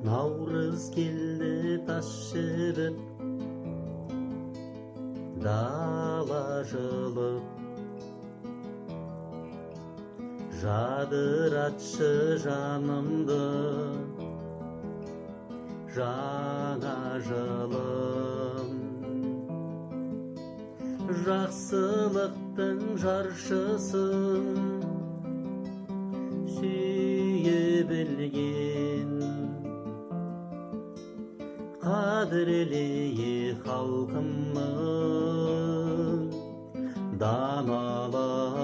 Наурыз келді тас жібіп, дала жылып, жадыратшы жанымды жаңа жылым. Жақсылықтың жаршысын сүйе білген, қадірлейі халқымның даналығын.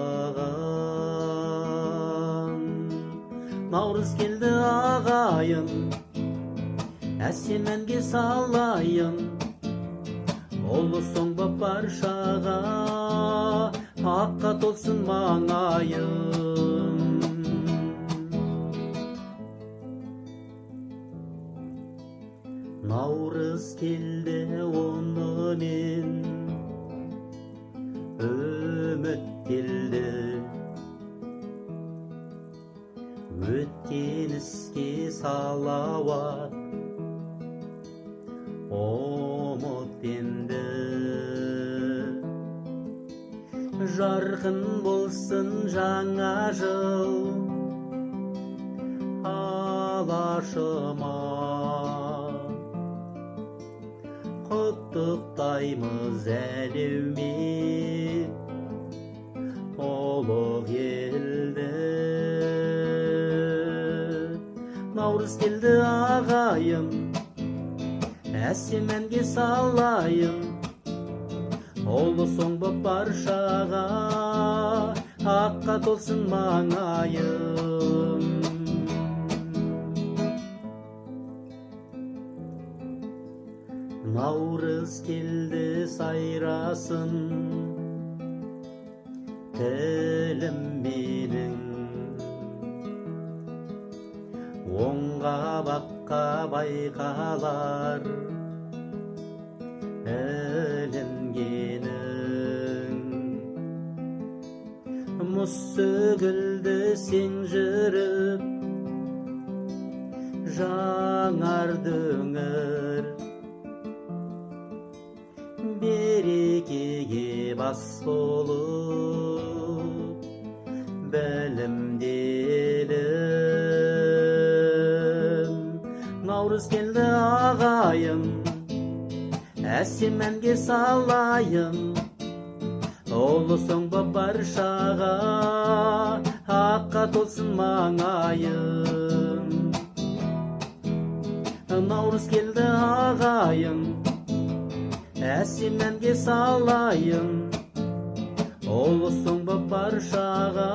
Наурыз келді ағайын, әсем әнге салайын, ұлысың боп баршаға, аққа толсын маңайым. Наурыз келді онымен үміттелді, өткен іске салауат ұмыт енді. Жарқын болсын жаңа жыл алашыма, құттықтаймыз әлеумет ұлық елді. Наурыз келді ағайын, әсем әнге салайын, ұлысың боп баршаға, аққа толсын маңайым. Наурыз келді сайрасын тілім менің, оңға баққа байқалар ілінгенің. Мұсы гүлді сен жүріп жаңарды өңір, берекеге бас болып білімделім. Наурыз келді ағайын, әсем әнге салайын, ұлысың боп баршаға, аққа толсын маңайым. Наурыз келді ағайын, әсем әнге салайын, ұлысың боп баршаға,